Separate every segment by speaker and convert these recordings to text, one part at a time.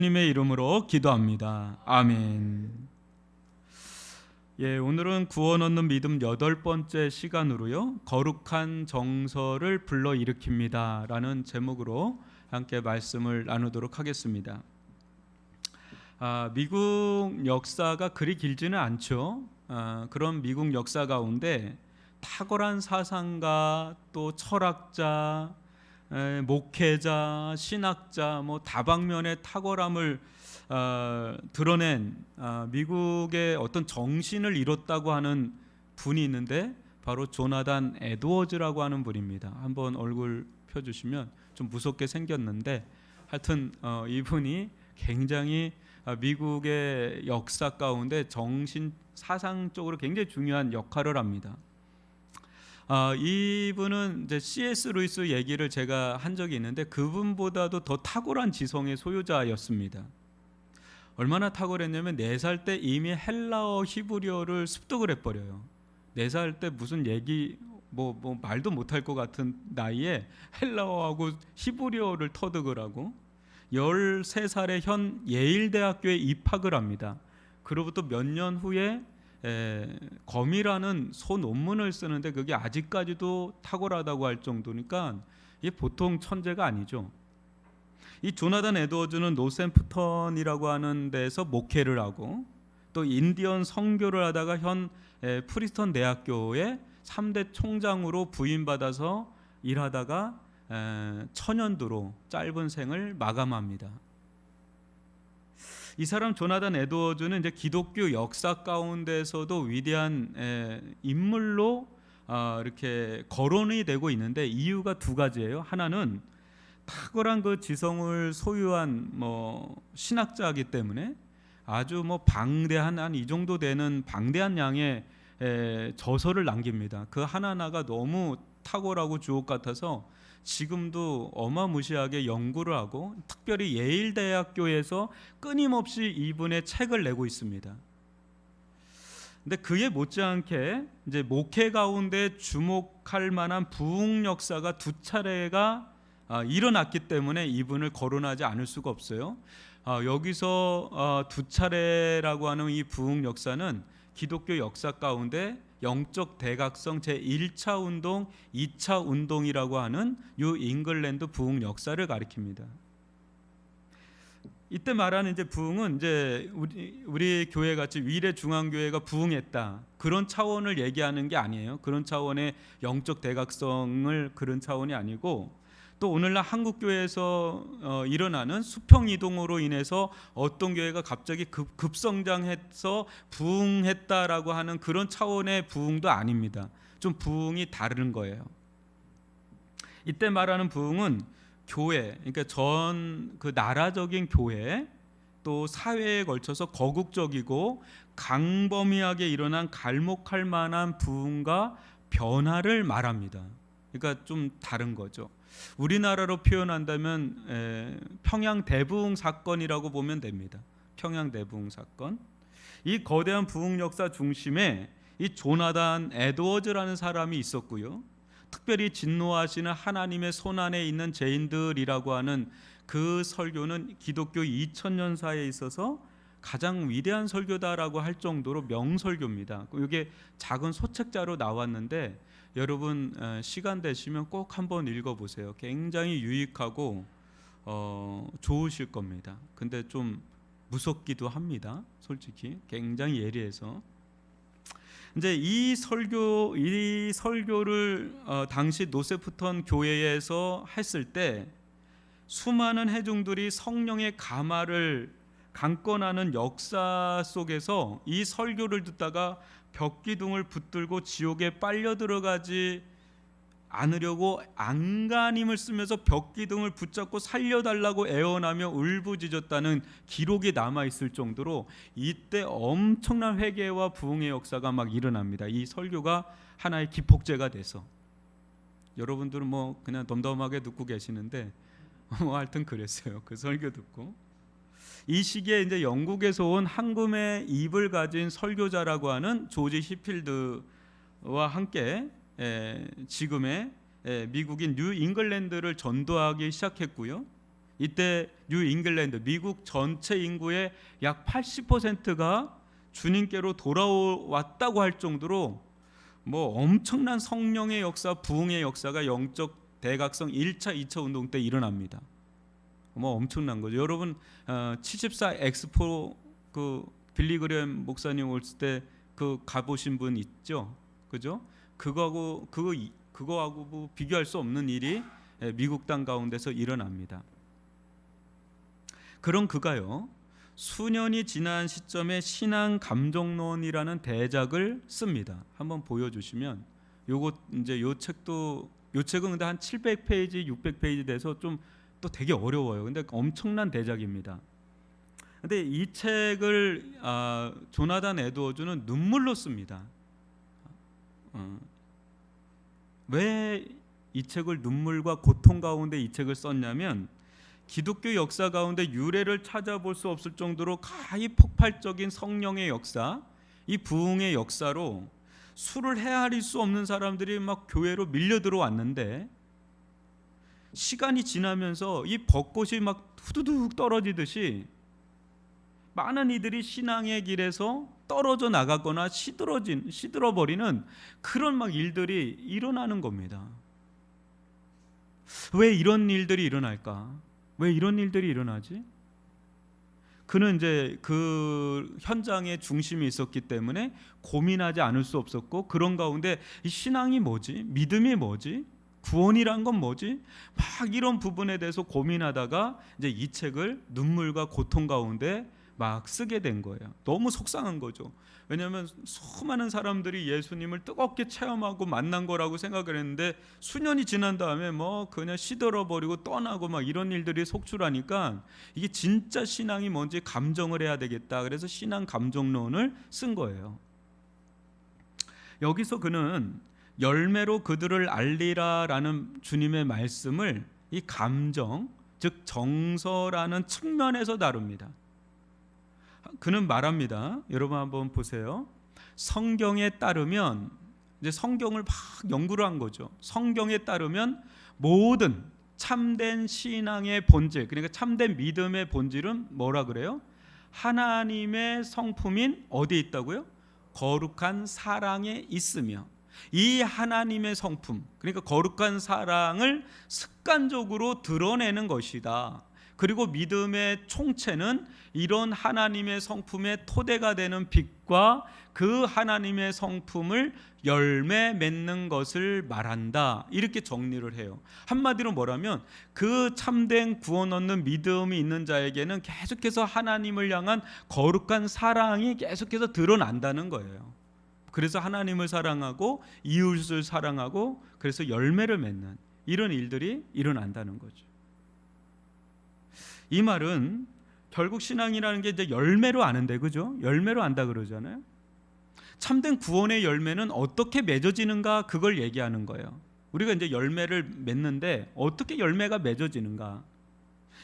Speaker 1: 주님의 이름으로 기도합니다. 아멘. 오늘은 구원 얻는 믿음 8번째 시간으로요, 거룩한 정서를 불러일으킵니다 라는 제목으로 함께 말씀을 나누도록 하겠습니다. 미국 역사가 그리 길지는 않죠. 그런 미국 역사 가운데 탁월한 사상가, 또 철학자, 목회자, 신학자, 다방면의 탁월함을 드러낸 미국의 어떤 정신을 이뤘다고 하는 분이 있는데, 바로 조나단 에드워즈라고 하는 분입니다. 한번 얼굴 펴주시면 좀 무섭게 생겼는데, 하여튼 이분이 굉장히 미국의 역사 가운데 정신 사상적으로 굉장히 중요한 역할을 합니다. 이분은 이제 C.S. 루이스 얘기를 제가 한 적이 있는데, 그분보다도 더 탁월한 지성의 소유자였습니다. 얼마나 탁월했냐면 4살 때 이미 헬라어, 히브리어를 습득을 해버려요. 4살 때 무슨 얘기 말도 못할 것 같은 나이에 헬라어하고 히브리어를 터득을 하고 13살에 현 예일대학교에 입학을 합니다. 그로부터 몇 년 후에 검이라는 소논문을 쓰는데, 그게 아직까지도 탁월하다고 할 정도니까 이게 보통 천재가 아니죠. 이 조나단 에드워즈는 노샘프턴이라고 하는 데서 목회를 하고, 또 인디언 선교를 하다가 현 프리스턴 대학교의 3대 총장으로 부임받아서 일하다가 천연두로 짧은 생을 마감합니다. 이 사람 조나단 에드워즈는 이제 기독교 역사 가운데서도 위대한 인물로 이렇게 거론이 되고 있는데, 이유가 두 가지예요. 하나는 탁월한 그 지성을 소유한 신학자이기 때문에 아주 방대한, 한 이 정도 되는 방대한 양의 저서를 남깁니다. 그 하나하나가 너무 탁월하고 주옥 같아서 지금도 어마무시하게 연구를 하고, 특별히 예일대학교에서 끊임없이 이분의 책을 내고 있습니다. 근데 그에 못지않게 이제 목회 가운데 주목할 만한 부흥 역사가 두 차례가 일어났기 때문에 이분을 거론하지 않을 수가 없어요. 여기서 두 차례라고 하는 이 부흥 역사는 기독교 역사 가운데 영적 대각성 제1차 운동, 2차 운동이라고 하는 뉴 잉글랜드 부흥 역사를 가리킵니다. 이때 말하는 이제 부흥은 이제 우리 교회 같이 위례 중앙교회가 부흥했다, 그런 차원을 얘기하는 게 아니에요. 그런 차원의 영적 대각성을 그런 차원이 아니고, 또 오늘날 한국 교회에서 일어나는 수평 이동으로 인해서 어떤 교회가 갑자기 급성장해서 부흥했다라고 하는 그런 차원의 부흥도 아닙니다. 좀 부흥이 다른 거예요. 이때 말하는 부흥은 교회, 그러니까 전 그 나라적인 교회, 또 사회에 걸쳐서 거국적이고 강범위하게 일어난 갈목할 만한 부흥과 변화를 말합니다. 그러니까 좀 다른 거죠. 우리나라로 표현한다면 평양 대부흥 사건이라고 보면 됩니다. 평양 대부흥 사건. 이 거대한 부흥 역사 중심에 이 조나단 에드워즈라는 사람이 있었고요. 특별히 진노하시는 하나님의 손안에 있는 죄인들이라고 하는 그 설교는 기독교 2000년사에 있어서 가장 위대한 설교다라고 할 정도로 명설교입니다. 이게 작은 소책자로 나왔는데, 여러분 시간 되시면 꼭 한번 읽어보세요. 굉장히 유익하고 좋으실 겁니다. 근데 좀 무섭기도 합니다. 솔직히 굉장히 예리해서. 이제 이 설교를 당시 노세프턴 교회에서 했을 때 수많은 회중들이 성령의 감화를 강권하는 역사 속에서 이 설교를 듣다가 벽기둥을 붙들고 지옥에 빨려 들어가지 않으려고 안간힘을 쓰면서 벽기둥을 붙잡고 살려달라고 애원하며 울부짖었다는 기록이 남아있을 정도로 이때 엄청난 회개와 부흥의 역사가 막 일어납니다. 이 설교가 하나의 기폭제가 돼서. 여러분들은 그냥 덤덤하게 듣고 계시는데 하여튼 그랬어요. 그 설교 듣고. 이 시기에 이제 영국에서 온 한금의 입을 가진 설교자라고 하는 조지 시필드와 함께 지금의 미국인 뉴 잉글랜드를 전도하기 시작했고요. 이때 뉴 잉글랜드, 미국 전체 인구의 약 80%가 주님께로 돌아왔다고 할 정도로 뭐 엄청난 성령의 역사, 부흥의 역사가 영적 대각성 1차, 2차 운동 때 일어납니다. 뭐 엄청난 거죠. 여러분 74 엑스포 그 빌리그램 목사님 올 때 그 가보신 분 있죠, 그죠? 그거하고 뭐 비교할 수 없는 일이 미국 땅 가운데서 일어납니다. 그런 그가요, 수년이 지난 시점에 신앙 감정론이라는 대작을 씁니다. 한번 보여주시면, 요거 이제 요 책은 근데 한 700페이지, 600페이지 돼서 좀 또 되게 어려워요. 근데 엄청난 대작입니다. 근데 이 책을 조나단 에드워즈는 눈물로 씁니다. 왜 이 책을 눈물과 고통 가운데 이 책을 썼냐면, 기독교 역사 가운데 유래를 찾아볼 수 없을 정도로 가히 폭발적인 성령의 역사, 이 부흥의 역사로 수를 헤아릴 수 없는 사람들이 막 교회로 밀려 들어왔는데, 시간이 지나면서 이 벚꽃이 막 후두둑 떨어지듯이 많은 이들이 신앙의 길에서 떨어져 나가거나 시들어버리는 그런 막 일들이 일어나는 겁니다. 왜 이런 일들이 일어날까? 왜 이런 일들이 일어나지? 그는 이제 그 현장에 중심이 있었기 때문에 고민하지 않을 수 없었고, 그런 가운데 이 신앙이 뭐지? 믿음이 뭐지? 구원이란 건 뭐지? 막 이런 부분에 대해서 고민하다가 이제 이 책을 눈물과 고통 가운데 막 쓰게 된 거예요. 너무 속상한 거죠. 왜냐하면 수많은 사람들이 예수님을 뜨겁게 체험하고 만난 거라고 생각을 했는데, 수년이 지난 다음에 뭐 그냥 시들어버리고 떠나고 막 이런 일들이 속출하니까 이게 진짜 신앙이 뭔지 감정을 해야 되겠다. 그래서 신앙 감정론을 쓴 거예요. 여기서 그는 열매로 그들을 알리라라는 주님의 말씀을 이 감정, 즉 정서라는 측면에서 다룹니다. 그는 말합니다. 여러분 한번 보세요. 성경에 따르면, 이제 성경을 막 연구를 한 거죠. 성경에 따르면 모든 참된 신앙의 본질, 그러니까 참된 믿음의 본질은 뭐라 그래요? 하나님의 성품인 어디에 있다고요? 거룩한 사랑에 있으며, 이 하나님의 성품, 그러니까 거룩한 사랑을 습관적으로 드러내는 것이다. 그리고 믿음의 총체는 이런 하나님의 성품의 토대가 되는 빛과 그 하나님의 성품을 열매 맺는 것을 말한다. 이렇게 정리를 해요. 한마디로 뭐라면, 그 참된 구원 얻는 믿음이 있는 자에게는 계속해서 하나님을 향한 거룩한 사랑이 계속해서 드러난다는 거예요. 그래서 하나님을 사랑하고 이웃을 사랑하고 그래서 열매를 맺는 이런 일들이 일어난다는 거죠. 이 말은 결국 신앙이라는 게 이제 열매로 아는데, 그죠? 열매로 안다 그러잖아요. 참된 구원의 열매는 어떻게 맺어지는가, 그걸 얘기하는 거예요. 우리가 이제 열매를 맺는데 어떻게 열매가 맺어지는가?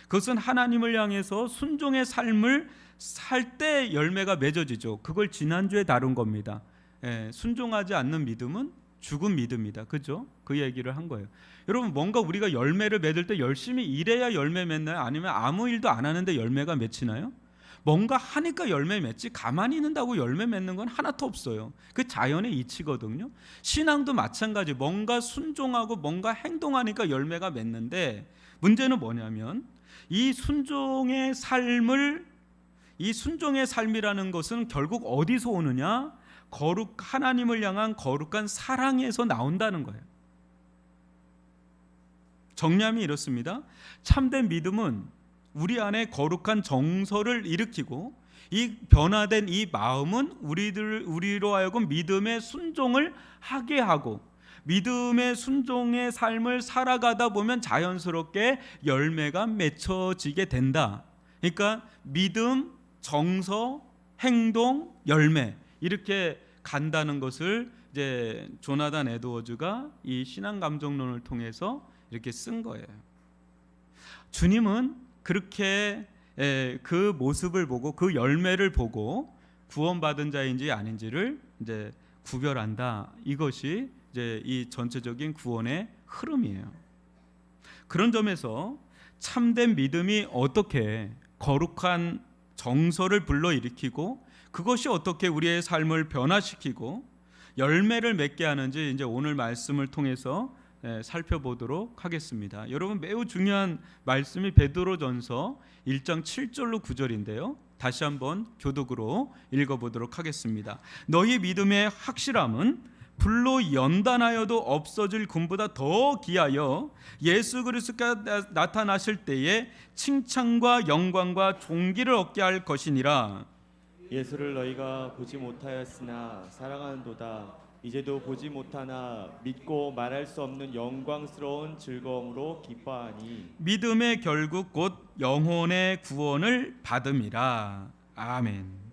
Speaker 1: 그것은 하나님을 향해서 순종의 삶을 살 때 열매가 맺어지죠. 그걸 지난주에 다룬 겁니다. 순종하지 않는 믿음은 죽은 믿음이다. 그죠? 그 얘기를 한 거예요. 여러분, 뭔가 우리가 열매를 맺을 때 열심히 일해야 열매 맺나요? 아니면 아무 일도 안 하는데 열매가 맺히나요? 뭔가 하니까 열매 맺지, 가만히 있는다고 열매 맺는 건 하나도 없어요. 그 자연의 이치거든요. 신앙도 마찬가지. 뭔가 순종하고 뭔가 행동하니까 열매가 맺는데, 문제는 뭐냐면 이 순종의 삶이라는 것은 결국 어디서 오느냐? 하나님을 향한 거룩한 사랑에서 나온다는 거예요. 정리하면 이렇습니다. 참된 믿음은 우리 안에 거룩한 정서를 일으키고, 이 변화된 이 마음은 우리로 하여금 믿음의 순종을 하게 하고, 믿음의 순종의 삶을 살아가다 보면 자연스럽게 열매가 맺혀지게 된다. 그러니까 믿음, 정서, 행동, 열매, 이렇게 간다는 것을 이제 조나단 에드워즈가 이 신앙 감정론을 통해서 이렇게 쓴 거예요. 주님은 그렇게 그 모습을 보고 그 열매를 보고 구원받은 자인지 아닌지를 이제 구별한다. 이것이 이제 이 전체적인 구원의 흐름이에요. 그런 점에서 참된 믿음이 어떻게 거룩한 정서를 불러일으키고 그것이 어떻게 우리의 삶을 변화시키고 열매를 맺게 하는지 이제 오늘 말씀을 통해서 살펴보도록 하겠습니다. 여러분, 매우 중요한 말씀이 베드로전서 1장 7절로 9절인데요. 다시 한번 교독으로 읽어보도록 하겠습니다. 너희 믿음의 확실함은 불로 연단하여도 없어질 금보다 더 귀하여 예수 그리스도가 나타나실 때에 칭찬과 영광과 존귀를 얻게 할 것이니라.
Speaker 2: 예수를 너희가 보지 못하였으나 사랑하는도다. 이제도 보지 못하나 믿고 말할 수 없는 영광스러운 즐거움으로 기뻐하니
Speaker 1: 믿음의 결국 곧 영혼의 구원을 받음이라. 아멘.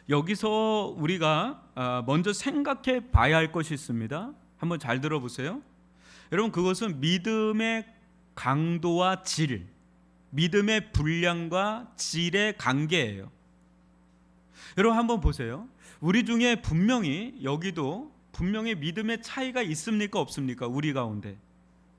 Speaker 1: 여기서 우리가 먼저 생각해 봐야 할 것이 있습니다. 한번 잘 들어보세요. 여러분, 그것은 믿음의 강도와 질, 믿음의 분량과 질의 관계예요. 여러분, 한번 보세요. 우리 중에 분명히 여기도 분명히 믿음의 차이가 있습니까, 없습니까? 우리 가운데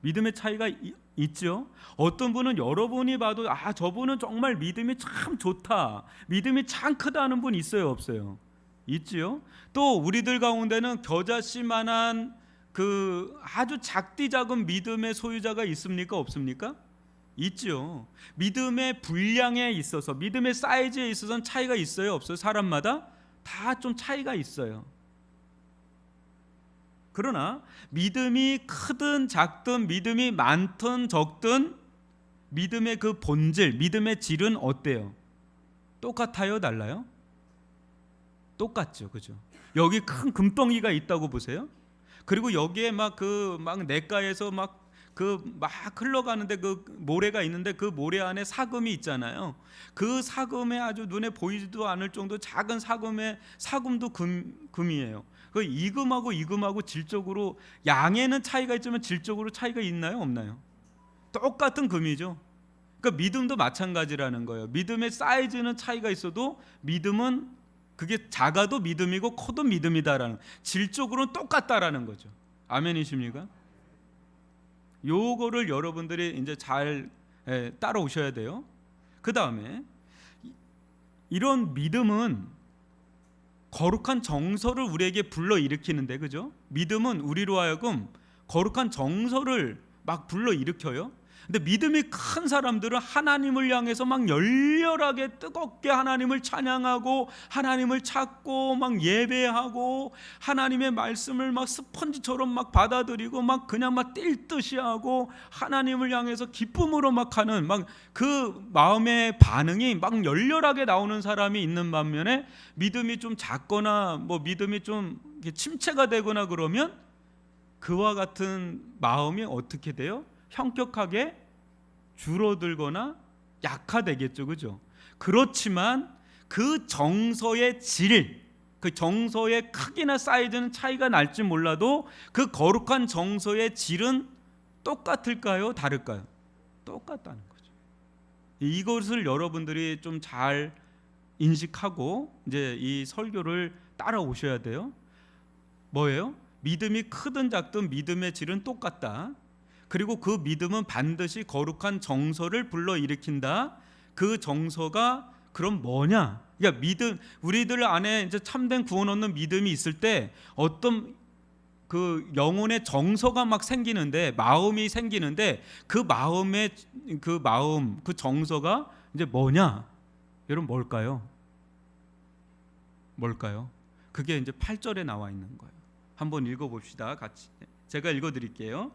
Speaker 1: 믿음의 차이가 있죠. 어떤 분은 여러분이 봐도 저분은 정말 믿음이 참 좋다, 믿음이 참 크다 하는 분 있어요, 없어요? 있지요. 또 우리들 가운데는 겨자씨만한 그 아주 작디 작은 믿음의 소유자가 있습니까, 없습니까? 있죠. 믿음의 분량에 있어서, 믿음의 사이즈에 있어서는 차이가 있어요, 없어요? 사람마다 다 좀 차이가 있어요. 그러나 믿음이 크든 작든, 믿음이 많든 적든, 믿음의 그 본질, 믿음의 질은 어때요? 똑같아요, 달라요? 똑같죠, 그죠? 여기 큰 금덩이가 있다고 보세요. 그리고 여기에 막 냇가에서 막 흘러가는데 그 모래가 있는데 그 모래 안에 사금이 있잖아요. 그 사금에 아주 눈에 보이지도 않을 정도 작은 사금도 금이에요. 그 이금하고 질적으로 양에는 차이가 있지만 질적으로 차이가 있나요, 없나요? 똑같은 금이죠. 그러니까 믿음도 마찬가지라는 거예요. 믿음의 사이즈는 차이가 있어도 믿음은 그게 작아도 믿음이고 커도 믿음이다라는, 질적으로는 똑같다라는 거죠. 아멘이십니까? 요거를 여러분들이 이제 잘 따라오셔야 돼요. 그 다음에 이런 믿음은 거룩한 정서를 우리에게 불러일으키는데, 그죠? 믿음은 우리로 하여금 거룩한 정서를 막 불러일으켜요. 근데 믿음이 큰 사람들은 하나님을 향해서 막 열렬하게 뜨겁게 하나님을 찬양하고 하나님을 찾고 막 예배하고 하나님의 말씀을 막 스펀지처럼 막 받아들이고 막 그냥 막 뛸 듯이 하고 하나님을 향해서 기쁨으로 막 하는 막 그 마음의 반응이 막 열렬하게 나오는 사람이 있는 반면에, 믿음이 좀 작거나 뭐 믿음이 좀 침체가 되거나 그러면 그와 같은 마음이 어떻게 돼요? 형격하게 줄어들거나 약화되겠죠, 그죠? 그렇지만 그 정서의 질, 그 정서의 크기나 사이즈는 차이가 날지 몰라도 그 거룩한 정서의 질은 똑같을까요, 다를까요? 똑같다는 거죠. 이것을 여러분들이 좀 잘 인식하고 이제 이 설교를 따라오셔야 돼요. 뭐예요? 믿음이 크든 작든 믿음의 질은 똑같다. 그리고 그 믿음은 반드시 거룩한 정서를 불러일으킨다. 그 정서가 그럼 뭐냐? 그러니까 믿음, 우리들 안에 이제 참된 구원 얻는 믿음이 있을 때 어떤 그 영혼의 정서가 막 생기는데, 마음이 생기는데, 그 마음의 그 정서가 이제 뭐냐? 여러분, 뭘까요? 그게 이제 8절에 나와 있는 거예요. 한번 읽어봅시다, 같이. 제가 읽어드릴게요.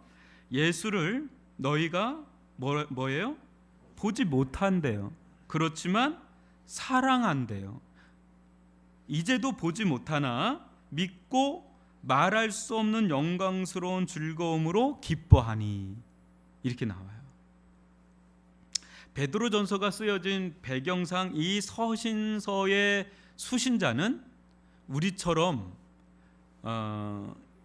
Speaker 1: 예수를 너희가 뭐예요? 보지 못한대요. 그렇지만 사랑한대요. 이제도 보지 못하나 믿고 말할 수 없는 영광스러운 즐거움으로 기뻐하니, 이렇게 나와요. 베드로전서가 쓰여진 배경상 이 서신서의 수신자는 우리처럼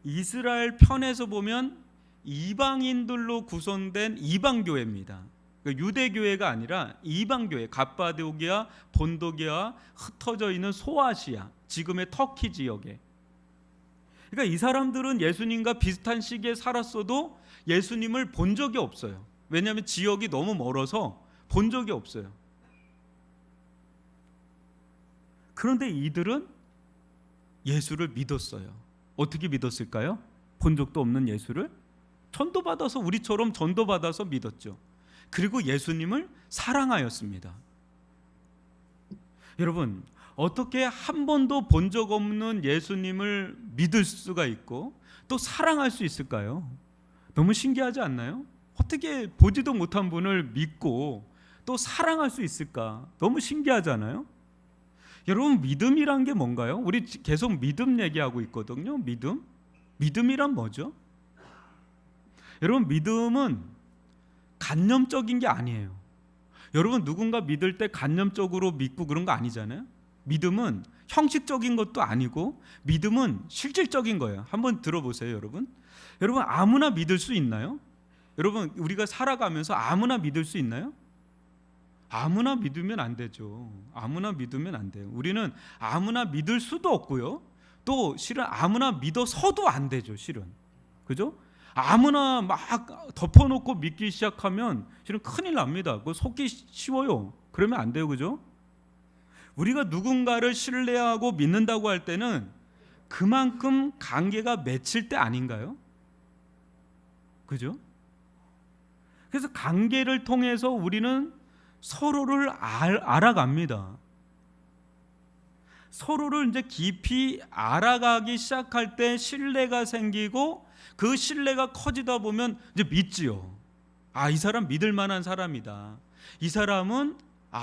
Speaker 1: 이스라엘 편에서 보면 이방인들로 구성된 이방교회입니다. 유대교회가 아니라 이방교회, 갑바도기아, 본도기아, 흩어져 있는 소아시아, 지금의 터키 지역에. 그러니까 이 사람들은 예수님과 비슷한 시기에 살았어도 예수님을 본 적이 없어요. 왜냐하면 지역이 너무 멀어서 본 적이 없어요. 그런데 이들은 예수를 믿었어요. 어떻게 믿었을까요? 본 적도 없는 예수를 전도받아서, 우리처럼 전도받아서 믿었죠. 그리고 예수님을 사랑하였습니다. 여러분, 어떻게 한 번도 본 적 없는 예수님을 믿을 수가 있고 또 사랑할 수 있을까요? 너무 신기하지 않나요? 어떻게 보지도 못한 분을 믿고 또 사랑할 수 있을까? 너무 신기하잖아요. 여러분, 믿음이란 게 뭔가요? 우리 계속 믿음 얘기하고 있거든요. 믿음이란 뭐죠? 여러분, 믿음은 간념적인 게 아니에요. 여러분, 누군가 믿을 때 간념적으로 믿고 그런 거 아니잖아요. 믿음은 형식적인 것도 아니고 믿음은 실질적인 거예요. 한번 들어보세요, 여러분. 여러분, 아무나 믿을 수 있나요? 여러분, 우리가 살아가면서 아무나 믿을 수 있나요? 아무나 믿으면 안 되죠. 아무나 믿으면 안 돼요. 우리는 아무나 믿을 수도 없고요. 또 실은 아무나 믿어서도 안 되죠. 실은. 그죠? 아무나 막 덮어놓고 믿기 시작하면 실은 큰일 납니다. 그거 속기 쉬워요. 그러면 안 돼요. 그죠? 우리가 누군가를 신뢰하고 믿는다고 할 때는 그만큼 관계가 맺힐 때 아닌가요? 그죠? 그래서 관계를 통해서 우리는 서로를 알아갑니다. 서로를 이제 깊이 알아가기 시작할 때 신뢰가 생기고 그 신뢰가 커지다 보면 이제 믿지요. 아, 이 사람 믿을 만한 사람이다. 이 사람은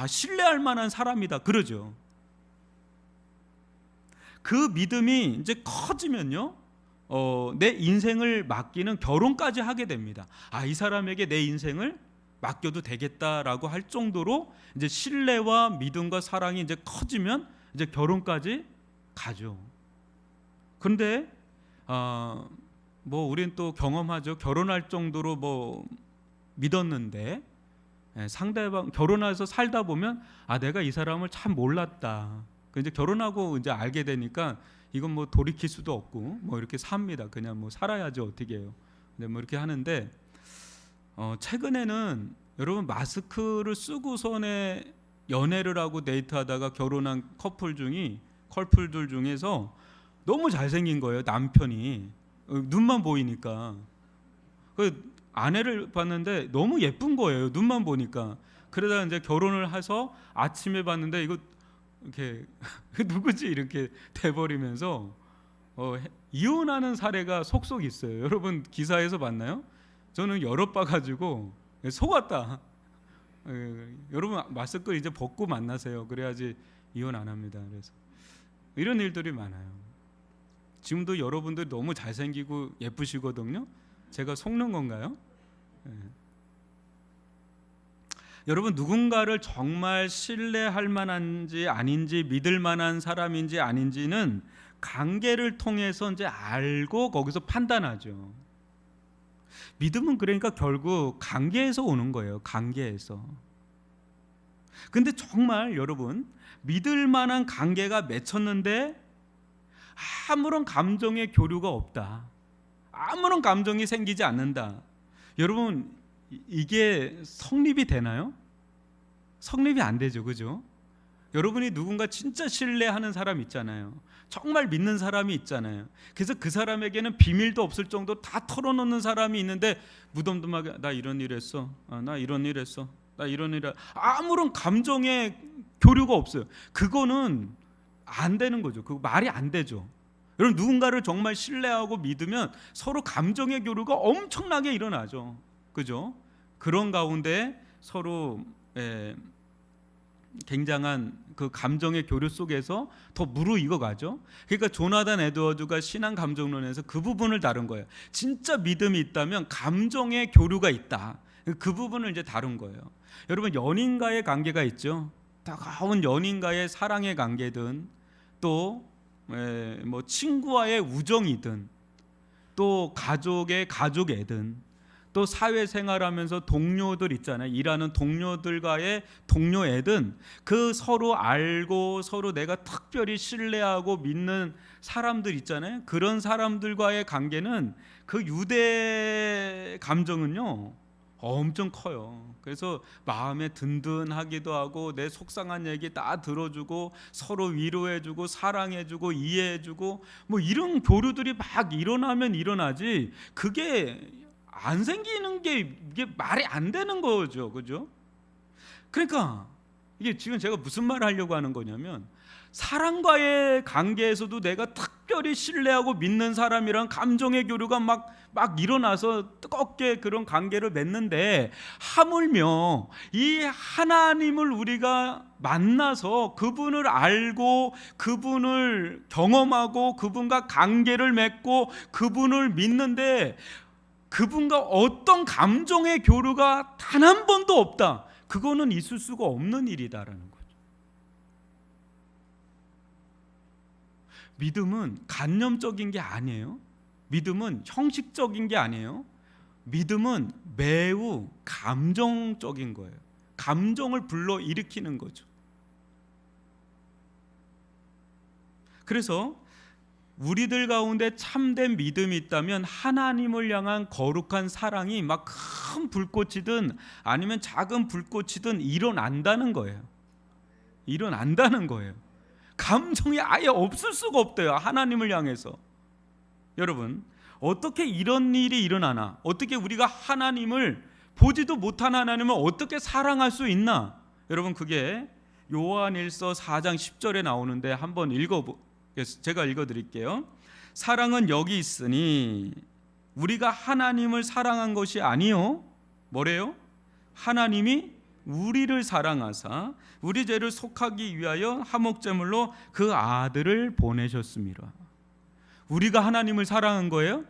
Speaker 1: 신뢰할 만한 사람이다. 그러죠. 그 믿음이 이제 커지면요, 내 인생을 맡기는 결혼까지 하게 됩니다. 이 사람에게 내 인생을 맡겨도 되겠다라고 할 정도로 이제 신뢰와 믿음과 사랑이 이제 커지면 이제 결혼까지 가죠. 그런데 뭐 우리는 또 경험하죠. 결혼할 정도로 뭐 믿었는데 상대방 결혼해서 살다 보면 내가 이 사람을 참 몰랐다. 이제 결혼하고 이제 알게 되니까 이건 뭐 돌이킬 수도 없고 뭐 이렇게 삽니다. 그냥 뭐 살아야지 어떻게 해요. 근데 뭐 이렇게 하는데 최근에는 여러분 마스크를 쓰고선에 연애를 하고 데이트하다가 결혼한 커플들 중에서 너무 잘생긴 거예요. 남편이 눈만 보이니까 그 아내를 봤는데 너무 예쁜 거예요. 눈만 보니까. 그러다 이제 결혼을 해서 아침에 봤는데 이거 이렇게 누구지 이렇게 돼버리면서 이혼하는 사례가 속속 있어요. 여러분 기사에서 봤나요? 저는 여러 봐 가지고 속았다. 여러분 마스크 이제 벗고 만나세요. 그래야지 이혼 안 합니다. 그래서 이런 일들이 많아요. 지금도 여러분들 너무 잘생기고 예쁘시거든요. 제가 속는 건가요? 여러분, 누군가를 정말 신뢰할 만한지 아닌지 믿을 만한 사람인지 아닌지는 관계를 통해서 이제 알고 거기서 판단하죠. 믿음은 그러니까 결국 관계에서 오는 거예요. 관계에서. 근데 정말 여러분, 믿을 만한 관계가 맺혔는데 아무런 감정의 교류가 없다. 아무런 감정이 생기지 않는다. 여러분, 이게 성립이 되나요? 성립이 안 되죠. 그죠? 여러분이 누군가 진짜 신뢰하는 사람 있잖아요. 정말 믿는 사람이 있잖아요. 그래서 그 사람에게는 비밀도 없을 정도로 다 털어놓는 사람이 있는데 무덤덤하게 나 이런 일 했어. 나 이런 일 했어. 나 이런 일 아무런 감정의 교류가 없어요. 그거는 안 되는 거죠. 그거 말이 안 되죠. 여러분, 누군가를 정말 신뢰하고 믿으면 서로 감정의 교류가 엄청나게 일어나죠. 그죠? 그런 가운데 서로 굉장한 그 감정의 교류 속에서 더 무르익어 가죠. 그러니까 조나단 에드워즈가 신앙 감정론에서 그 부분을 다룬 거예요. 진짜 믿음이 있다면 감정의 교류가 있다. 그 부분을 이제 다룬 거예요. 여러분, 연인과의 관계가 있죠. 다가온 연인과의 사랑의 관계든 또 뭐 친구와의 우정이든 또 가족의 가족애든 또 사회생활하면서 동료들 있잖아요. 일하는 동료들과의 동료애든 그 서로 알고 서로 내가 특별히 신뢰하고 믿는 사람들 있잖아요. 그런 사람들과의 관계는 그 유대 감정은요 엄청 커요. 그래서 마음에 든든하기도 하고 내 속상한 얘기 다 들어주고 서로 위로해주고 사랑해주고 이해해주고 뭐 이런 교류들이 막 일어나면 일어나지, 그게 안 생기는 게 이게 말이 안 되는 거죠. 그죠? 그러니까 이게 지금 제가 무슨 말을 하려고 하는 거냐면, 사랑과의 관계에서도 내가 특별히 신뢰하고 믿는 사람이랑 감정의 교류가 막 일어나서 뜨겁게 그런 관계를 맺는데, 하물며 이 하나님을 우리가 만나서 그분을 알고 그분을 경험하고 그분과 관계를 맺고 그분을 믿는데 그분과 어떤 감정의 교류가 단 한 번도 없다, 그거는 있을 수가 없는 일이다라는 거죠. 믿음은 간념적인 게 아니에요. 믿음은 형식적인 게 아니에요. 믿음은 매우 감정적인 거예요. 감정을 불러일으키는 거죠. 그래서 우리들 가운데 참된 믿음이 있다면 하나님을 향한 거룩한 사랑이 막 큰 불꽃이든 아니면 작은 불꽃이든 일어난다는 거예요. 일어난다는 거예요. 감정이 아예 없을 수가 없대요, 하나님을 향해서. 여러분, 어떻게 이런 일이 일어나나? 어떻게 우리가 하나님을, 보지도 못한 하나님을 어떻게 사랑할 수 있나? 여러분, 그게 요한일서 4장 10절에 나오는데 한번 제가 읽어드릴게요. 사랑은 여기 있으니 우리가 하나님을 사랑한 것이 아니요, 뭐래요? 하나님이 우리를 사랑하사 우리 죄를 속하기 위하여 화목제물로 그 아들을 보내셨습니다. 우리가 하나님을 사랑한 거예요?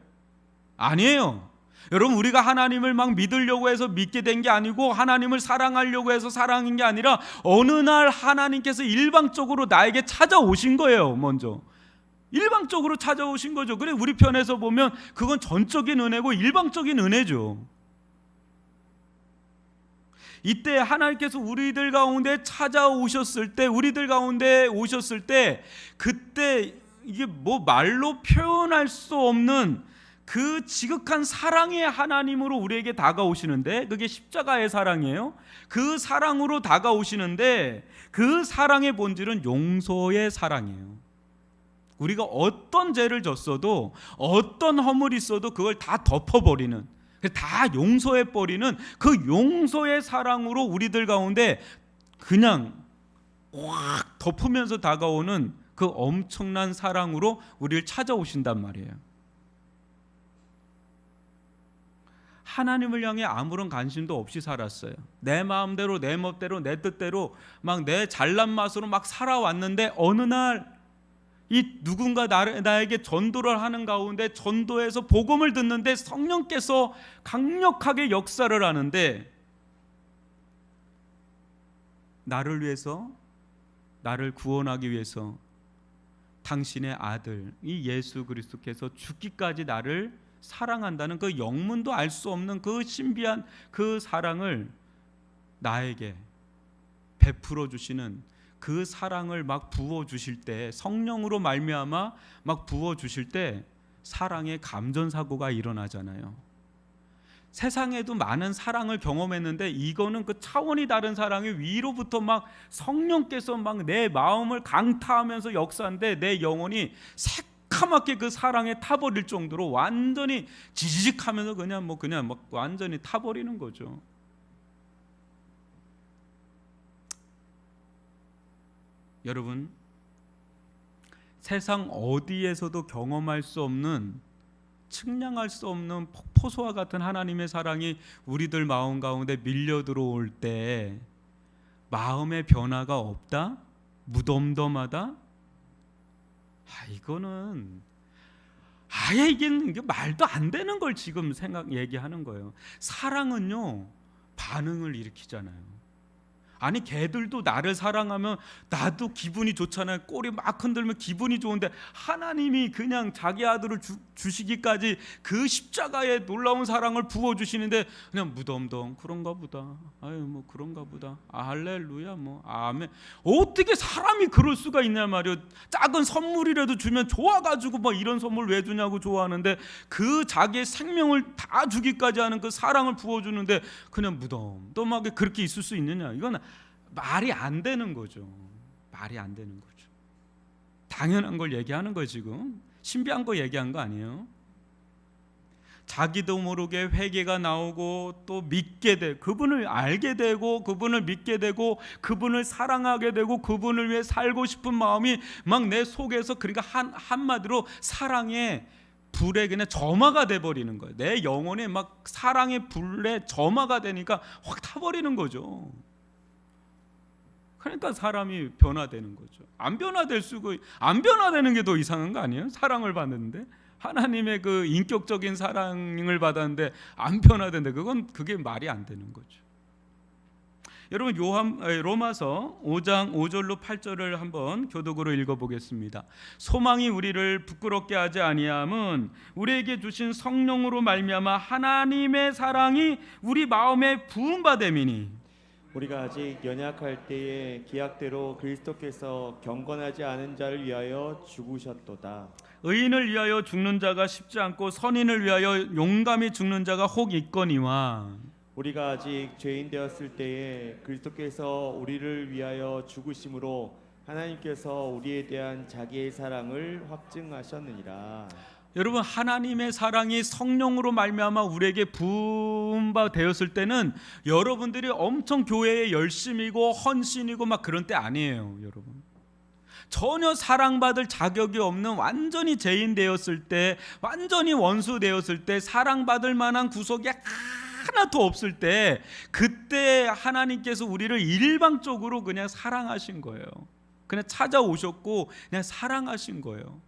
Speaker 1: 아니에요. 여러분, 우리가 하나님을 막 믿으려고 해서 믿게 된 게 아니고 하나님을 사랑하려고 해서 사랑한 게 아니라 어느 날 하나님께서 일방적으로 나에게 찾아오신 거예요. 먼저 일방적으로 찾아오신 거죠. 그래, 우리 편에서 보면 그건 전적인 은혜고 일방적인 은혜죠. 이때 하나님께서 우리들 가운데 찾아오셨을 때, 우리들 가운데 오셨을 때, 그때 이게 뭐 말로 표현할 수 없는 그 지극한 사랑의 하나님으로 우리에게 다가오시는데, 그게 십자가의 사랑이에요. 그 사랑으로 다가오시는데 그 사랑의 본질은 용서의 사랑이에요. 우리가 어떤 죄를 졌어도 어떤 허물이 있어도 그걸 다 덮어버리는, 다 용서해버리는 그 용서의 사랑으로 우리들 가운데 그냥 확 덮으면서 다가오는 그 엄청난 사랑으로 우리를 찾아오신단 말이에요. 하나님을 향해 아무런 관심도 없이 살았어요. 내 마음대로 내 멋대로 내 뜻대로 막 내 잘난 맛으로 막 살아왔는데, 어느 날 이 누군가 나에게 전도를 하는 가운데 전도해서 복음을 듣는데 성령께서 강력하게 역사를 하는데, 나를 위해서, 나를 구원하기 위해서 당신의 아들 이 예수 그리스도께서 죽기까지 나를 사랑한다는 그 영문도 알 수 없는 그 신비한 그 사랑을 나에게 베풀어 주시는, 그 사랑을 막 부어 주실 때, 성령으로 말미암아 막 부어 주실 때 사랑의 감전사고가 일어나잖아요. 세상에도 많은 사랑을 경험했는데 이거는 그 차원이 다른 사랑이 위로부터 막 성령께서 막 내 마음을 강타하면서 역사하는데 내 영혼이 새카맣게 그 사랑에 타버릴 정도로 완전히 지직하면서 그냥 막 완전히 타버리는 거죠. 여러분, 세상 어디에서도 경험할 수 없는, 측량할 수 없는 폭포수와 같은 하나님의 사랑이 우리들 마음 가운데 밀려 들어올 때 마음의 변화가 없다? 무덤덤하다? 이거는 아예 이게 말도 안 되는 걸 지금 얘기하는 거예요. 사랑은요, 반응을 일으키잖아요. 아니 개들도 나를 사랑하면 나도 기분이 좋잖아요. 꼬리 막 흔들면 기분이 좋은데 하나님이 그냥 자기 아들을 주시기까지 그 십자가에 놀라운 사랑을 부어주시는데 그냥 무덤덤 그런가 보다. 아유 뭐 그런가 보다. 할렐루야 뭐 아멘. 어떻게 사람이 그럴 수가 있냐 말이요. 작은 선물이라도 주면 좋아가지고 뭐 이런 선물 왜 주냐고 좋아하는데 그 자기의 생명을 다 주기까지 하는 그 사랑을 부어주는데 그냥 무덤덤하게 그렇게 있을 수 있느냐. 이건 말이 안 되는 거죠. 말이 안 되는 거죠. 당연한 걸 얘기하는 거예요. 지금 신비한 거 얘기한 거 아니에요. 자기도 모르게 회개가 나오고 또 믿게 돼 그분을 알게 되고 그분을 믿게 되고 그분을 사랑하게 되고 그분을 위해 살고 싶은 마음이 막 내 속에서 그러니까 한마디로 사랑의 불에 그냥 점화가 돼 버리는 거예요. 내 영혼에 막 사랑의 불에 점화가 되니까 확 타버리는 거죠. 그러니까 사람이 변화되는 거죠. 안 변화되는 게 더 이상한 거 아니에요? 사랑을 받는데 하나님의 그 인격적인 사랑을 받았는데 안 변화된다. 그게 말이 안 되는 거죠. 여러분 로마서 5장 5절로 8절을 한번 교독으로 읽어보겠습니다. 소망이 우리를 부끄럽게 하지 아니함은 우리에게 주신 성령으로 말미암아 하나님의 사랑이 우리 마음에 부음받음이니
Speaker 2: 우리가 아직 연약할 때에 기약대로 그리스도께서 경건하지 않은 자를 위하여 죽으셨도다.
Speaker 1: 의인을 위하여 죽는 자가 쉽지 않고 선인을 위하여 용감히 죽는 자가 혹 있거니와
Speaker 2: 우리가 아직 죄인 되었을 때에 그리스도께서 우리를 위하여 죽으심으로 하나님께서 우리에 대한 자기의 사랑을 확증하셨느니라.
Speaker 1: 여러분 하나님의 사랑이 성령으로 말미암아 우리에게 부음받았을 때는 여러분들이 엄청 교회에 열심이고 헌신이고 막 그런 때 아니에요. 여러분 전혀 사랑받을 자격이 없는 완전히 죄인 되었을 때 완전히 원수 되었을 때 사랑받을 만한 구석이 하나도 없을 때 그때 하나님께서 우리를 일방적으로 그냥 사랑하신 거예요. 그냥 찾아오셨고 그냥 사랑하신 거예요.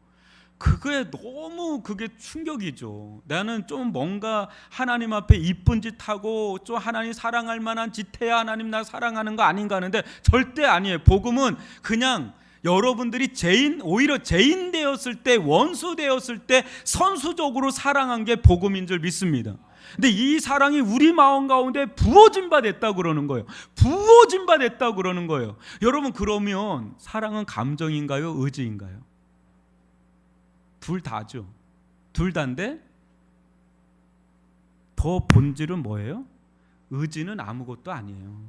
Speaker 1: 그게 충격이죠. 나는 좀 뭔가 하나님 앞에 이쁜 짓 하고 좀 하나님 사랑할 만한 짓 해야 하나님 나 사랑하는 거 아닌가 하는데 절대 아니에요. 복음은 그냥 여러분들이 오히려 죄인 되었을 때 원수 되었을 때 선수적으로 사랑한 게 복음인 줄 믿습니다. 근데 이 사랑이 우리 마음 가운데 부어진 바 됐다고 그러는 거예요. 부어진 바 됐다고 그러는 거예요. 여러분 그러면 사랑은 감정인가요? 의지인가요? 둘 다죠. 둘 다인데 더 본질은 뭐예요? 의지는 아무것도 아니에요.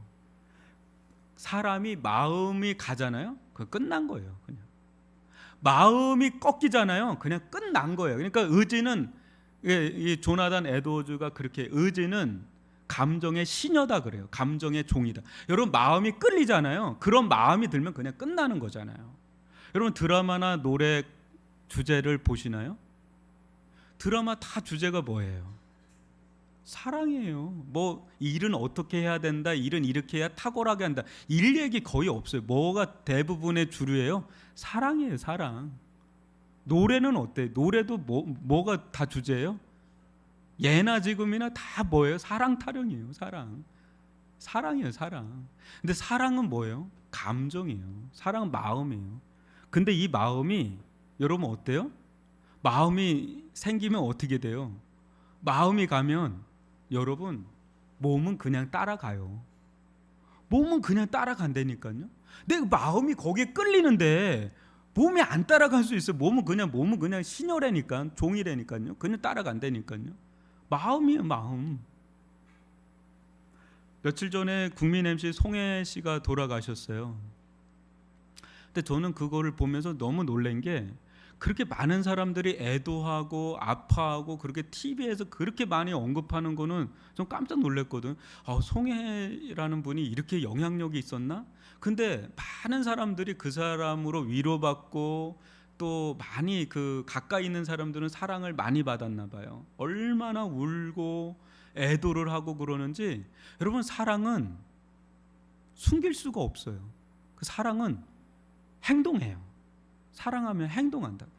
Speaker 1: 사람이 마음이 가잖아요. 그거 끝난 거예요. 그냥 마음이 꺾이잖아요. 그냥 끝난 거예요. 그러니까 의지는 이 조나단 에드워즈가 그렇게 의지는 감정의 시녀다 그래요. 감정의 종이다. 여러분 마음이 끌리잖아요. 그런 마음이 들면 그냥 끝나는 거잖아요. 여러분 드라마나 노래 주제를 보시나요? 드라마 다 주제가 뭐예요? 사랑이에요. 뭐 일은 어떻게 해야 된다, 일은 이렇게 해야 탁월하게 한다. 일 얘기 거의 없어요. 뭐가 대부분의 주류예요? 사랑이에요. 사랑. 노래는 어때? 노래도 뭐가 다 주제예요? 예나 지금이나 다 뭐예요? 사랑 타령이에요. 사랑이에요. 사랑. 근데 사랑은 뭐예요? 감정이에요. 사랑은 마음이에요. 근데 이 마음이 여러분 어때요? 마음이 생기면 어떻게 돼요? 마음이 가면 여러분 몸은 그냥 따라가요. 몸은 그냥 따라간다니까요. 내 마음이 거기에 끌리는데 몸이 안 따라갈 수 있어요. 몸은 그냥 신여라니까, 종이라니까요. 그냥 따라간다니까요. 마음이에요, 마음. 며칠 전에 국민 MC 송혜 씨가 돌아가셨어요. 근데 저는 그거를 보면서 너무 놀란 게 그렇게 많은 사람들이 애도하고 아파하고 그렇게 TV에서 그렇게 많이 언급하는 거는 좀 깜짝 놀랐거든. 송혜라는 분이 이렇게 영향력이 있었나? 근데 많은 사람들이 그 사람으로 위로받고 또 많이 그 가까이 있는 사람들은 사랑을 많이 받았나 봐요. 얼마나 울고 애도를 하고 그러는지. 여러분 사랑은 숨길 수가 없어요. 그 사랑은 행동해요. 사랑하면 행동한다고.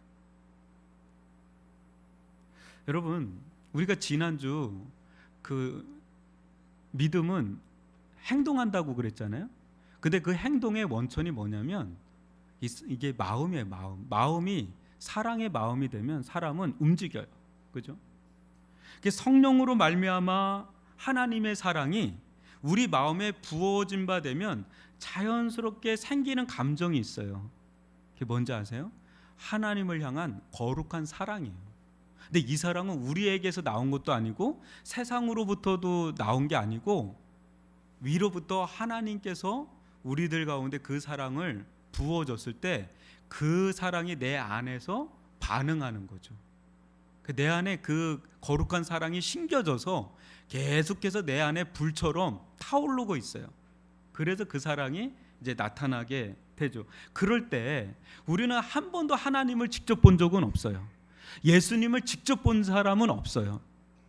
Speaker 1: 여러분 우리가 지난주 그 믿음은 행동한다고 그랬잖아요. 근데 그 행동의 원천이 뭐냐면 이게 마음이에요. 마음이 사랑의 마음이 되면 사람은 움직여요. 그죠? 성령으로 말미암아 하나님의 사랑이 우리 마음에 부어진 바 되면 자연스럽게 생기는 감정이 있어요. 그게 뭔지 아세요? 하나님을 향한 거룩한 사랑이에요. 근데 이 사랑은 우리에게서 나온 것도 아니고 세상으로부터도 나온 게 아니고 위로부터 하나님께서 우리들 가운데 그 사랑을 부어줬을 때 그 사랑이 내 안에서 반응하는 거죠. 내 안에 그 거룩한 사랑이 심겨져서 계속해서 내 안에 불처럼 타오르고 있어요. 그래서 그 사랑이 이제 나타나게 되죠. 그럴 때 우리는 한 번도 하나님을 직접 본 적은 없어요. 예수님을 직접 본 사람은 없어요.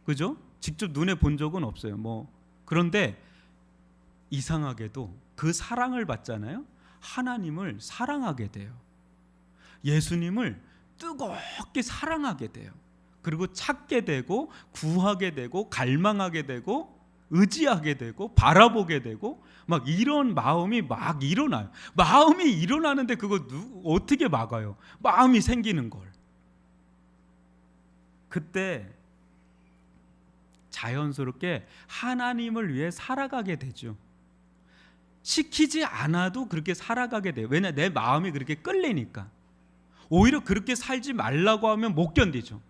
Speaker 1: 그죠? 직접 눈에 본 적은 없어요. 그런데 이상하게도 그 사랑을 받잖아요. 하나님을 사랑하게 돼요. 예수님을 뜨겁게 사랑하게 돼요. 그리고 찾게 되고 구하게 되고 갈망하게 되고 의지하게 되고 바라보게 되고 막 이런 마음이 막 일어나요. 마음이 일어나는데 그거 어떻게 막아요? 마음이 생기는 걸. 그때 자연스럽게 하나님을 위해 살아가게 되죠. 시키지 않아도 그렇게 살아가게 돼요. 왜냐? 내 마음이 그렇게 끌리니까. 오히려 그렇게 살지 말라고 하면 못 견디죠.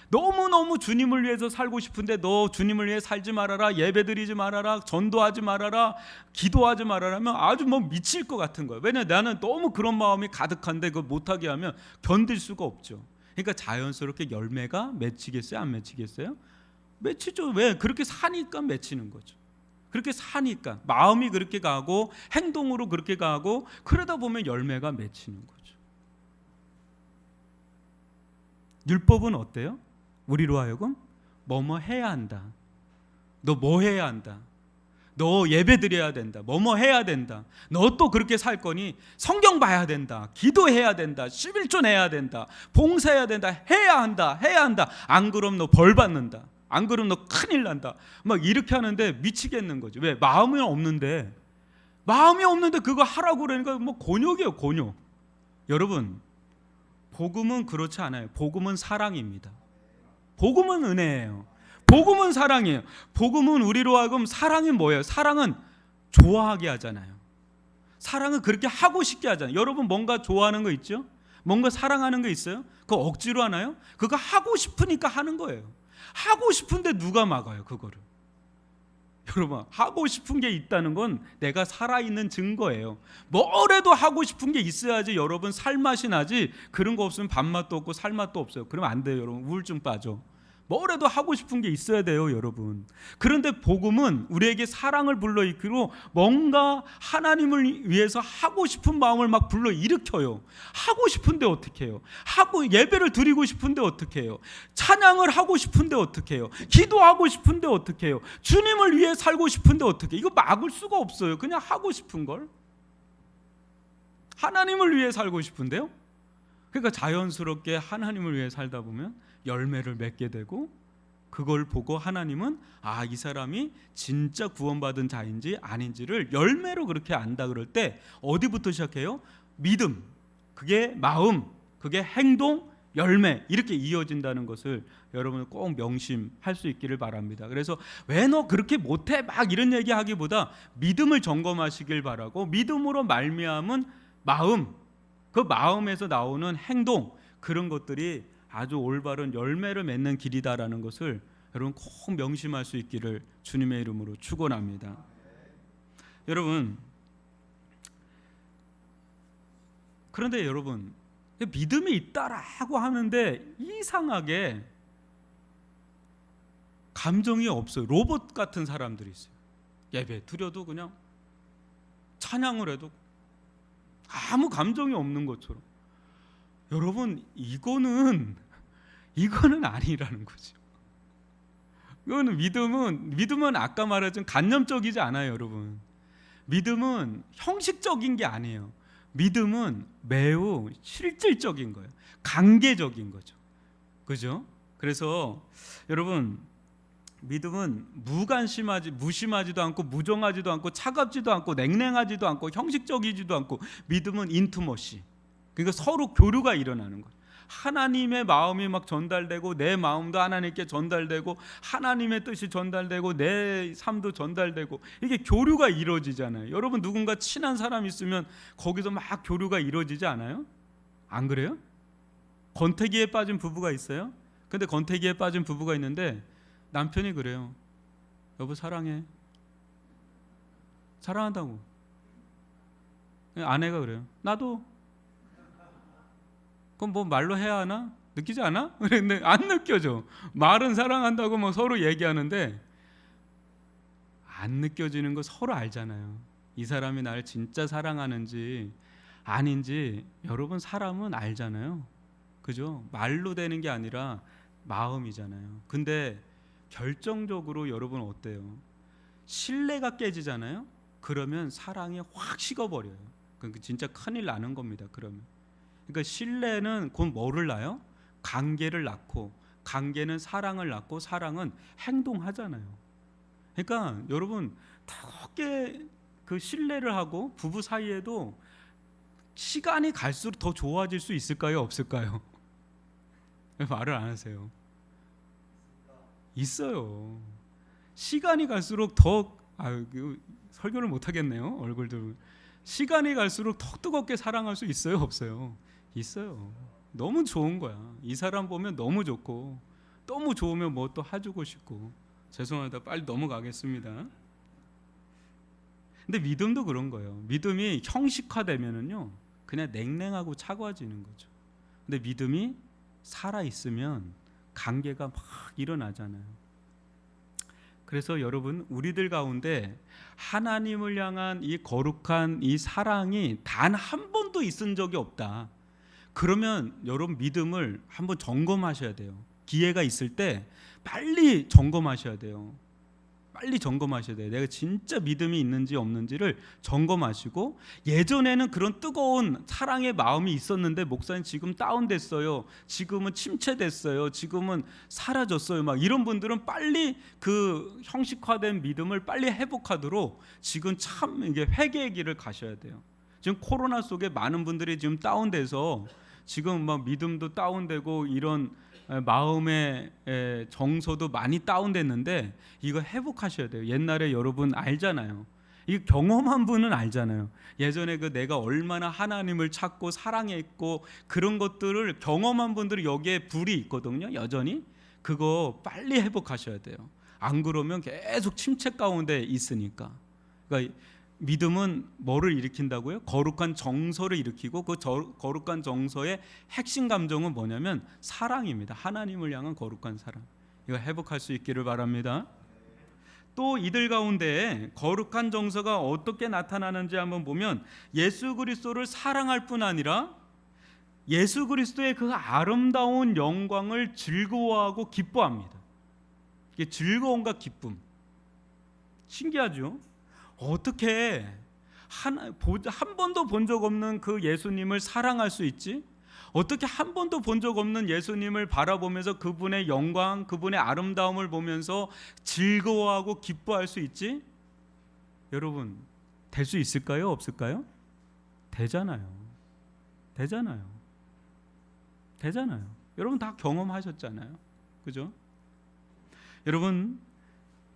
Speaker 1: 너무너무 주님을 위해서 살고 싶은데 너 주님을 위해 살지 말아라, 예배드리지 말아라, 전도하지 말아라, 기도하지 말아라 하면 아주 미칠 것 같은 거예요. 왜냐? 나는 너무 그런 마음이 가득한데 그걸 못하게 하면 견딜 수가 없죠. 그러니까 자연스럽게 열매가 맺히겠어요? 안 맺히겠어요? 맺히죠. 왜? 그렇게 사니까 맺히는 거죠. 그렇게 사니까 마음이 그렇게 가고 행동으로 그렇게 가고 그러다 보면 열매가 맺히는 거죠. 율법은 어때요? 우리로 하여금 뭐뭐 해야 한다. 너 뭐 해야 한다. 너 예배 드려야 된다. 뭐뭐 해야 된다. 너 또 그렇게 살 거니 성경 봐야 된다. 기도해야 된다. 11조 내야 된다. 봉사해야 된다. 해야 한다. 해야 한다. 안 그럼 너 벌 받는다. 안 그럼 너 큰일 난다. 막 이렇게 하는데 미치겠는 거죠. 왜? 마음이 없는데 그거 하라고 그러니까 곤욕이에요. 곤욕. 여러분, 복음은 그렇지 않아요. 복음은 사랑입니다. 복음은 은혜예요. 복음은 사랑이에요. 복음은 우리로 하여금 사랑이 뭐예요? 사랑은 좋아하게 하잖아요. 사랑은 그렇게 하고 싶게 하잖아요. 여러분 뭔가 좋아하는 거 있죠? 뭔가 사랑하는 거 있어요? 그거 억지로 하나요? 그거 하고 싶으니까 하는 거예요. 하고 싶은데 누가 막아요, 그거를? 여러분, 하고 싶은 게 있다는 건 내가 살아있는 증거예요. 뭐래도 하고 싶은 게 있어야지 여러분 살맛이 나지. 그런 거 없으면 밥맛도 없고 살맛도 없어요. 그러면 안 돼요, 여러분. 우울증 빠져. 뭐래도 하고 싶은 게 있어야 돼요, 여러분. 그런데 복음은 우리에게 사랑을 불러일으키고 뭔가 하나님을 위해서 하고 싶은 마음을 막 불러일으켜요. 하고 싶은데 어떻게 해요? 예배를 드리고 싶은데 어떻게 해요? 찬양을 하고 싶은데 어떻게 해요? 기도하고 싶은데 어떻게 해요? 주님을 위해 살고 싶은데 어떻게 해요? 이거 막을 수가 없어요. 그냥 하고 싶은 걸. 하나님을 위해 살고 싶은데요. 그러니까 자연스럽게 하나님을 위해 살다 보면 열매를 맺게 되고 그걸 보고 하나님은 이 사람이 진짜 구원받은 자인지 아닌지를 열매로 그렇게 안다 그럴 때 어디부터 시작해요? 믿음, 그게 마음, 그게 행동, 열매 이렇게 이어진다는 것을 여러분 꼭 명심할 수 있기를 바랍니다. 그래서 왜 너 그렇게 못해? 막 이런 얘기하기보다 믿음을 점검하시길 바라고 믿음으로 말미암은 마음, 그 마음에서 나오는 행동 그런 것들이 아주 올바른 열매를 맺는 길이다라는 것을 여러분 꼭 명심할 수 있기를 주님의 이름으로 축원합니다. 여러분, 그런데 여러분 믿음이 있다라고 하는데 이상하게 감정이 없어요. 로봇 같은 사람들이 있어요. 예배 드려도 그냥 찬양을 해도 아무 감정이 없는 것처럼. 여러분 이거는 아니라는 거죠. 이거는 믿음은 아까 말했던 간념적이지 않아요, 여러분. 믿음은 형식적인 게 아니에요. 믿음은 매우 실질적인 거예요. 관계적인 거죠. 그죠? 그래서 여러분 믿음은 무심하지도 않고 무정하지도 않고 차갑지도 않고 냉랭하지도 않고 형식적이지도 않고 믿음은 인티머시. 그러니까 서로 교류가 일어나는 거예요. 하나님의 마음이 막 전달되고 내 마음도 하나님께 전달되고 하나님의 뜻이 전달되고 내 삶도 전달되고 이게 교류가 이루어지잖아요. 여러분 누군가 친한 사람 있으면 거기서 막 교류가 이루어지지 않아요? 안 그래요? 권태기에 빠진 부부가 있어요. 근데 권태기에 빠진 부부가 있는데 남편이 그래요. 여보 사랑해. 사랑한다고. 아내가 그래요. 나도. 그럼 뭐 말로 해야 하나? 느끼지 않아? 그랬는데 안 느껴져. 말은 사랑한다고 뭐 서로 얘기하는데 안 느껴지는 거 서로 알잖아요. 이 사람이 나를 진짜 사랑하는지 아닌지 여러분 사람은 알잖아요. 그죠? 말로 되는 게 아니라 마음이잖아요. 근데 결정적으로 여러분 어때요? 신뢰가 깨지잖아요. 그러면 사랑이 확 식어버려요. 그러니까 진짜 큰일 나는 겁니다. 그러면. 그러니까 신뢰는 곧 뭐를 낳아요? 관계를 낳고 관계는 사랑을 낳고 사랑은 행동하잖아요. 그러니까 여러분 어떻게 그 신뢰를 하고 부부 사이에도 시간이 갈수록 더 좋아질 수 있을까요? 없을까요? 왜 말을 안 하세요? 있어요. 시간이 갈수록 더 설교를 못 하겠네요. 얼굴들. 시간이 갈수록 더 뜨겁게 사랑할 수 있어요? 없어요? 있어요. 너무 좋은 거야. 이 사람 보면 너무 좋고 너무 좋으면 뭐 또 해주고 싶고. 죄송합니다. 빨리 넘어가겠습니다. 근데 믿음도 그런 거예요. 믿음이 형식화되면은요 그냥 냉랭하고 차가워지는 거죠. 근데 믿음이 살아 있으면 관계가 막 일어나잖아요. 그래서 여러분 우리들 가운데 하나님을 향한 이 거룩한 이 사랑이 단 한 번도 있은 적이 없다. 그러면 여러분 믿음을 한번 점검하셔야 돼요. 기회가 있을 때 빨리 점검하셔야 돼요. 빨리 점검하셔야 돼요. 내가 진짜 믿음이 있는지 없는지를 점검하시고, 예전에는 그런 뜨거운 사랑의 마음이 있었는데 목사님 지금 다운됐어요, 지금은 침체됐어요, 지금은 사라졌어요, 막 이런 분들은 빨리 그 형식화된 믿음을 빨리 회복하도록 지금 참 이게 회개의 길을 가셔야 돼요. 지금 코로나 속에 많은 분들이 지금 다운돼서 지금 막 믿음도 다운되고 이런 마음의 정서도 많이 다운됐는데 이거 회복하셔야 돼요. 옛날에 여러분 알잖아요. 이 경험한 분은 알잖아요. 예전에 그 내가 얼마나 하나님을 찾고 사랑했고 그런 것들을 경험한 분들이 여기에 불이 있거든요. 여전히 그거 빨리 회복하셔야 돼요. 안 그러면 계속 침체 가운데 있으니까. 그러니까 믿음은 뭐를 일으킨다고요? 거룩한 정서를 일으키고 그 거룩한 정서의 핵심 감정은 뭐냐면 사랑입니다. 하나님을 향한 거룩한 사랑. 이거 회복할 수 있기를 바랍니다. 또 이들 가운데 거룩한 정서가 어떻게 나타나는지 한번 보면 예수 그리스도를 사랑할 뿐 아니라 예수 그리스도의 그 아름다운 영광을 즐거워하고 기뻐합니다. 이게 즐거움과 기쁨. 신기하죠? 어떻게 한 번도 본 적 없는 그 예수님을 사랑할 수 있지? 어떻게 한 번도 본 적 없는 예수님을 바라보면서 그분의 영광, 그분의 아름다움을 보면서 즐거워하고 기뻐할 수 있지? 여러분, 될 수 있을까요? 없을까요? 되잖아요. 되잖아요. 되잖아요. 여러분 다 경험하셨잖아요. 그죠? 여러분,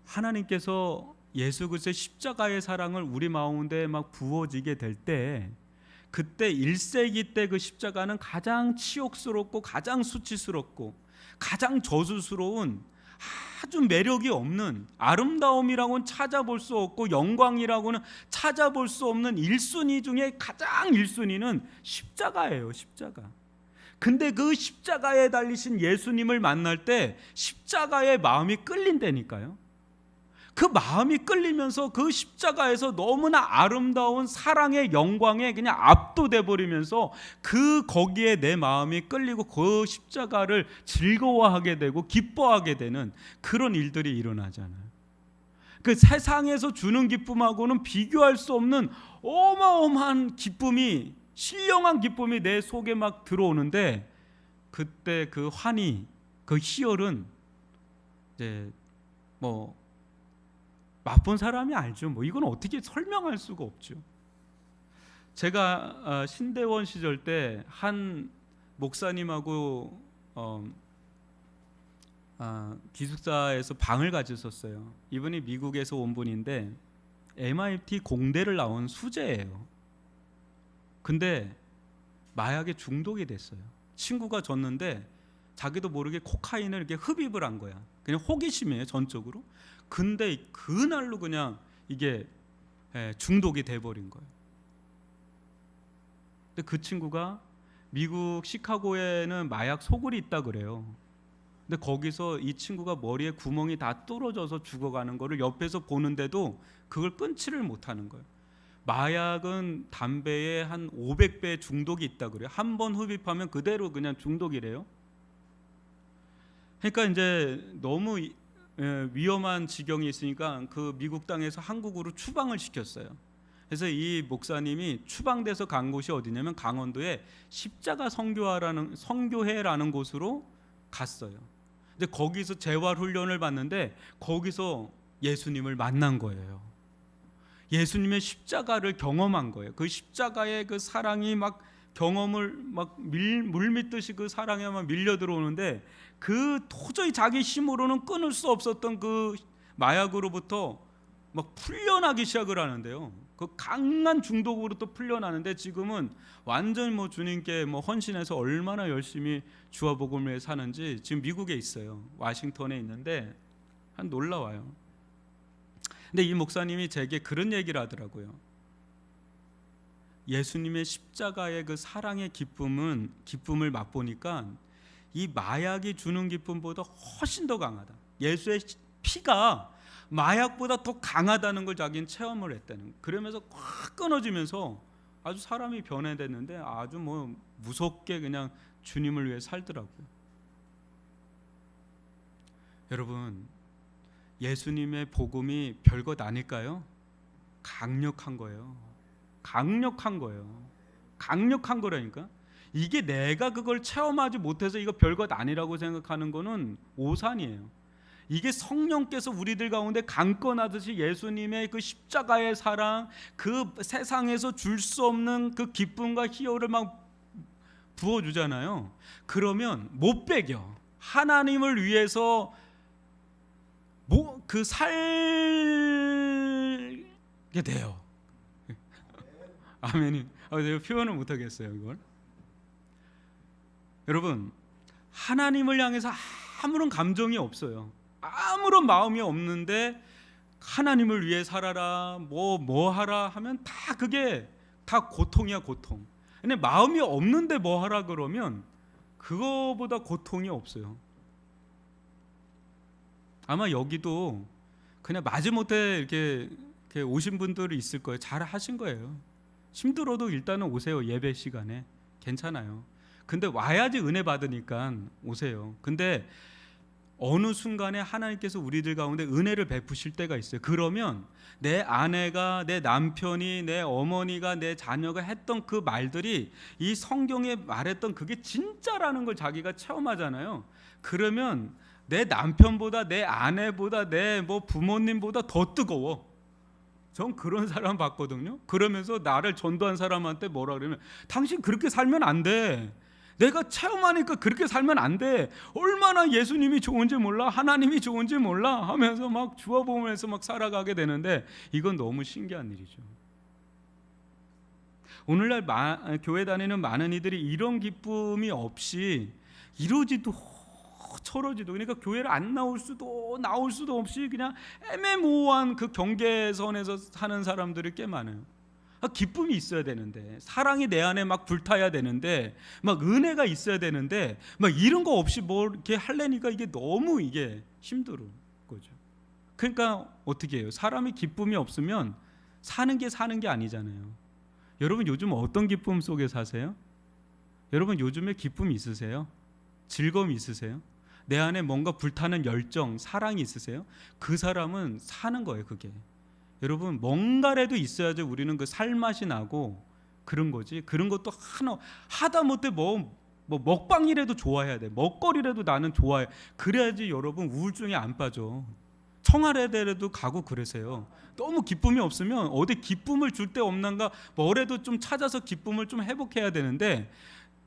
Speaker 1: 하나님께서 예수 그리스도의 십자가의 사랑을 우리 마음에 막 부어지게 될 때, 그때 1세기 때 그 십자가는 가장 치욕스럽고 가장 수치스럽고 가장 저주스러운, 아주 매력이 없는, 아름다움이라고는 찾아볼 수 없고 영광이라고는 찾아볼 수 없는 1순위 중에 가장 1순위는 십자가예요. 십자가. 근데 그 십자가에 달리신 예수님을 만날 때 십자가의 마음이 끌린다니까요. 그 마음이 끌리면서 그 십자가에서 너무나 아름다운 사랑의 영광에 그냥 압도돼 버리면서 거기에 내 마음이 끌리고 그 십자가를 즐거워하게 되고 기뻐하게 되는 그런 일들이 일어나잖아요. 그 세상에서 주는 기쁨하고는 비교할 수 없는 어마어마한 기쁨이, 신령한 기쁨이 내 속에 막 들어오는데, 그때 그 환희, 그 희열은 이제 뭐 맛본 사람이 알죠. 뭐 이건 어떻게 설명할 수가 없죠. 제가 신대원 시절 때 한 목사님하고 기숙사에서 방을 가졌었어요. 이분이 미국에서 온 분인데 MIT 공대를 나온 수재예요. 근데 마약에 중독이 됐어요. 친구가 줬는데 자기도 모르게 코카인을 이렇게 흡입을 한 거야. 그냥 호기심이에요, 전적으로. 근데 그날로 그냥 이게 중독이 돼버린 거예요. 근데 그 친구가 미국 시카고에는 마약 소굴이 있다 그래요. 근데 거기서 이 친구가 머리에 구멍이 다 뚫어져서 죽어가는 거를 옆에서 보는데도 그걸 끊지를 못하는 거예요. 마약은 담배에 한 500배 중독이 있다 그래요. 한 번 흡입하면 그대로 그냥 중독이래요. 그러니까 이제 너무 위험한 지경이 있으니까 그 미국 땅에서 한국으로 추방을 시켰어요. 그래서 이 목사님이 추방돼서 간 곳이 어디냐면 강원도에 십자가 선교회라는 곳으로 갔어요. 근데 거기서 재활 훈련을 받는데 거기서 예수님을 만난 거예요. 예수님의 십자가를 경험한 거예요. 그 십자가의 그 사랑이 막 경험을 막 물밀듯이 그 사랑에 막 밀려 들어오는데 그 도저히 자기 힘으로는 끊을 수 없었던 그 마약으로부터 막 풀려나기 시작을 하는데요. 그 강한 중독으로 또 풀려나는데 지금은 완전 뭐 주님께 뭐 헌신해서 얼마나 열심히 주와 복음을 위해 사는지 지금 미국에 있어요. 워싱턴에 있는데 한 놀라워요. 근데 이 목사님이 제게 그런 얘기를 하더라고요. 예수님의 십자가의 그 사랑의 기쁨을 맛보니까 이 마약이 주는 기쁨보다 훨씬 더 강하다. 예수의 피가 마약보다 더 강하다는 걸 자기는 체험을 했다는 거예요. 그러면서 확 끊어지면서 아주 사람이 변해됐는데 아주 뭐 무섭게 그냥 주님을 위해 살더라고요. 여러분, 예수님의 복음이 별것 아닐까요? 강력한 거예요. 강력한 거예요. 강력한 거라니까. 이게 내가 그걸 체험하지 못해서 이거 별것 아니라고 생각하는 거는 오산이에요. 이게 성령께서 우리들 가운데 강건하듯이 예수님의 그 십자가의 사랑, 그 세상에서 줄 수 없는 그 기쁨과 희열을 막 부어주잖아요. 그러면 못 배겨. 하나님을 위해서 그 살게 돼요. 아멘이. 내가 표현을 못 하겠어요, 이걸. 여러분, 하나님을 향해서 아무런 감정이 없어요. 아무런 마음이 없는데 하나님을 위해 살아라, 뭐 하라 하면 다 그게 다 고통이야, 고통. 근데 마음이 없는데 뭐 하라 그러면 그거보다 고통이 없어요. 아마 여기도 그냥 마지못해 이렇게 오신 분들이 있을 거예요. 잘 하신 거예요. 힘들어도 일단은 오세요. 예배 시간에 괜찮아요. 근데 와야지 은혜 받으니까 오세요. 근데 어느 순간에 하나님께서 우리들 가운데 은혜를 베푸실 때가 있어요. 그러면 내 아내가, 내 남편이, 내 어머니가, 내 자녀가 했던 그 말들이 이 성경에 말했던 그게 진짜라는 걸 자기가 체험하잖아요. 그러면 내 남편보다, 내 아내보다, 내 뭐 부모님보다 더 뜨거워. 전 그런 사람 봤거든요. 그러면서 나를 전도한 사람한테 뭐라 그러면 당신 그렇게 살면 안 돼. 내가 체험하니까 그렇게 살면 안 돼. 얼마나 예수님이 좋은지 몰라, 하나님이 좋은지 몰라 하면서 막 주와 복음에서 막 살아가게 되는데 이건 너무 신기한 일이죠. 오늘날 교회 다니는 많은 이들이 이런 기쁨이 없이 이러지도 저러지도, 그러니까 교회를 안 나올 수도 없이 그냥 애매모호한 그 경계선에서 사는 사람들이 꽤 많아요. 기쁨이 있어야 되는데, 사랑이 내 안에 막 불타야 되는데, 막 은혜가 있어야 되는데, 막 이런 거 없이 뭐 이렇게 하려니까 이게 너무 이게 힘든 거죠. 그러니까 어떻게 해요? 사람이 기쁨이 없으면 사는 게 아니잖아요. 여러분 요즘 어떤 기쁨 속에 사세요? 여러분 요즘에 기쁨이 있으세요? 즐거움이 있으세요? 내 안에 뭔가 불타는 열정, 사랑이 있으세요? 그 사람은 사는 거예요, 그게. 여러분 뭔가라도 있어야지 우리는 그 살맛이 나고 그런 거지. 그런 것도 하다못해 뭐 먹방이라도 좋아해야 돼. 먹거리라도 나는 좋아해. 그래야지 여러분 우울증에 안 빠져. 청와대에도 가고 그러세요. 너무 기쁨이 없으면 어디 기쁨을 줄 데 없는가 뭐래도 좀 찾아서 기쁨을 좀 회복해야 되는데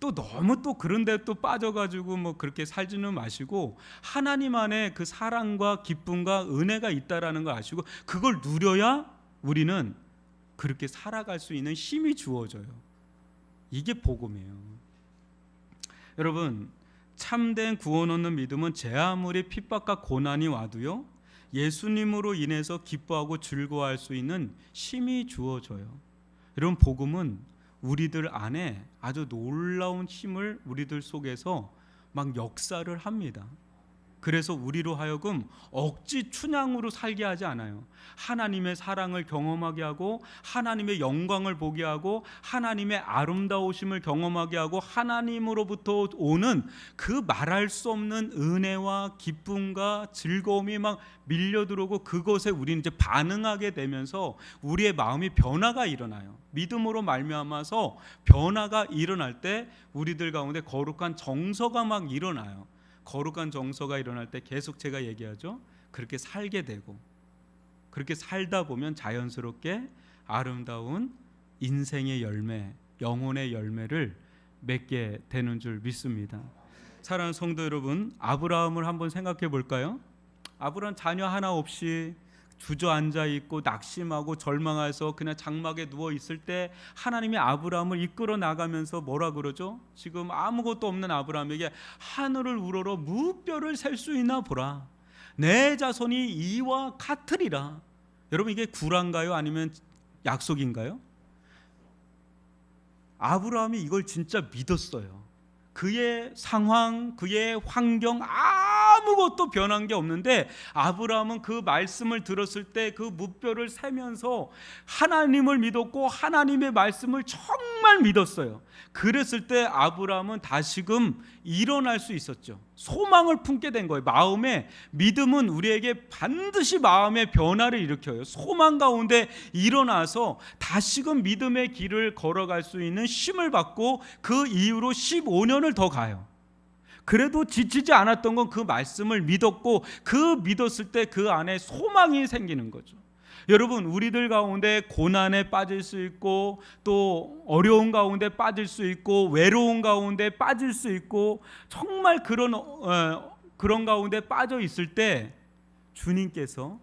Speaker 1: 또 너무 또 그런데 또 빠져가지고 뭐 그렇게 살지는 마시고 하나님 안에 그 사랑과 기쁨과 은혜가 있다라는 걸 아시고 그걸 누려야 우리는 그렇게 살아갈 수 있는 힘이 주어져요. 이게 복음이에요. 여러분, 참된 구원 얻는 믿음은 제 아무리 핍박과 고난이 와도요 예수님으로 인해서 기뻐하고 즐거워할 수 있는 힘이 주어져요. 여러분, 복음은 우리들 안에 아주 놀라운 힘을 우리들 속에서 막 역사를 합니다. 그래서 우리로 하여금 억지 춘향으로 살게 하지 않아요. 하나님의 사랑을 경험하게 하고 하나님의 영광을 보게 하고 하나님의 아름다우심을 경험하게 하고 하나님으로부터 오는 그 말할 수 없는 은혜와 기쁨과 즐거움이 막 밀려들어오고 그것에 우리는 이제 반응하게 되면서 우리의 마음이 변화가 일어나요. 믿음으로 말미암아서 변화가 일어날 때 우리들 가운데 거룩한 정서가 막 일어나요. 거룩한 정서가 일어날 때 계속 제가 얘기하죠. 그렇게 살게 되고 그렇게 살다 보면 자연스럽게 아름다운 인생의 열매, 영혼의 열매를 맺게 되는 줄 믿습니다. 사랑하는 성도 여러분, 아브라함을 한번 생각해 볼까요? 아브라함 자녀 하나 없이 주저앉아 있고 낙심하고 절망해서 그냥 장막에 누워 있을 때 하나님이 아브라함을 이끌어 나가면서 뭐라 그러죠? 지금 아무것도 없는 아브라함에게 하늘을 우러러 무뼈를 셀 수 있나 보라. 내 자손이 이와 같으리라. 여러분, 이게 구란가요? 아니면 약속인가요? 아브라함이 이걸 진짜 믿었어요. 그의 상황, 그의 환경 아무것도 변한 게 없는데 아브라함은 그 말씀을 들었을 때 그 무뼈를 세면서 하나님을 믿었고 하나님의 말씀을 정말 믿었어요. 그랬을 때 아브라함은 다시금 일어날 수 있었죠. 소망을 품게 된 거예요. 마음에 믿음은 우리에게 반드시 마음의 변화를 일으켜요. 소망 가운데 일어나서 다시금 믿음의 길을 걸어갈 수 있는 힘을 받고 그 이후로 15년을 더 가요. 그래도 지치지 않았던 건 그 말씀을 믿었고 그 믿었을 때 그 안에 소망이 생기는 거죠. 여러분, 우리들 가운데 고난에 빠질 수 있고 또 어려운 가운데 빠질 수 있고 외로운 가운데 빠질 수 있고 정말 그런 가운데 빠져 있을 때 주님께서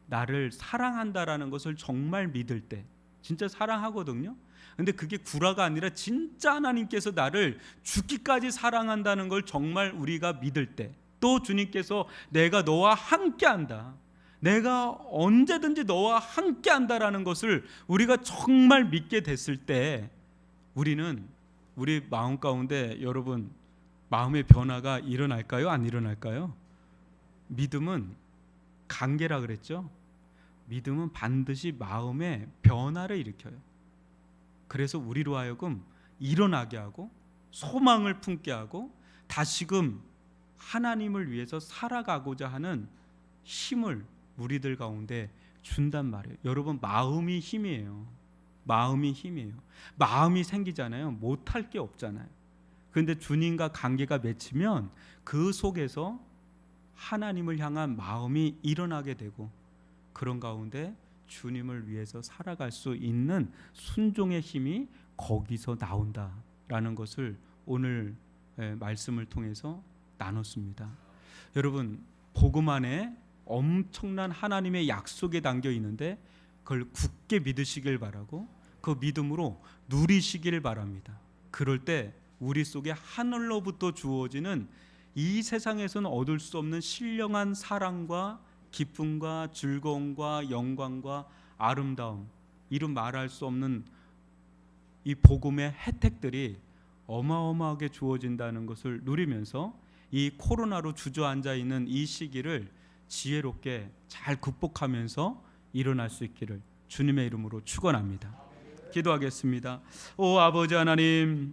Speaker 1: 나를 사랑한다라는 것을 정말 믿을 때 진짜 사랑하거든요. 근데 그게 구라가 아니라 진짜 하나님께서 나를 죽기까지 사랑한다는 걸 정말 우리가 믿을 때, 또 주님께서 내가 너와 함께한다, 내가 언제든지 너와 함께한다라는 것을 우리가 정말 믿게 됐을 때 우리는 우리 마음 가운데 여러분 마음의 변화가 일어날까요? 안 일어날까요? 믿음은 관계라 그랬죠. 믿음은 반드시 마음의 변화를 일으켜요. 그래서 우리로 하여금 일어나게 하고 소망을 품게 하고 다시금 하나님을 위해서 살아가고자 하는 힘을 우리들 가운데 준단 말이에요. 여러분, 마음이 힘이에요. 마음이 힘이에요. 마음이 생기잖아요. 못할 게 없잖아요. 그런데 주님과 관계가 맺히면 그 속에서 하나님을 향한 마음이 일어나게 되고 그런 가운데 주님을 위해서 살아갈 수 있는 순종의 힘이 거기서 나온다라는 것을 오늘 말씀을 통해서 나눴습니다. 여러분, 복음 안에 엄청난 하나님의 약속에 담겨 있는데 그걸 굳게 믿으시길 바라고 그 믿음으로 누리시길 바랍니다. 그럴 때 우리 속에 하늘로부터 주어지는 이 세상에서는 얻을 수 없는 신령한 사랑과 기쁨과 즐거움과 영광과 아름다움, 이루 말할 수 없는 이 복음의 혜택들이 어마어마하게 주어진다는 것을 누리면서 이 코로나로 주저앉아 있는 이 시기를 지혜롭게 잘 극복하면서 일어날 수 있기를 주님의 이름으로 축원합니다. 기도하겠습니다. 오 아버지 하나님,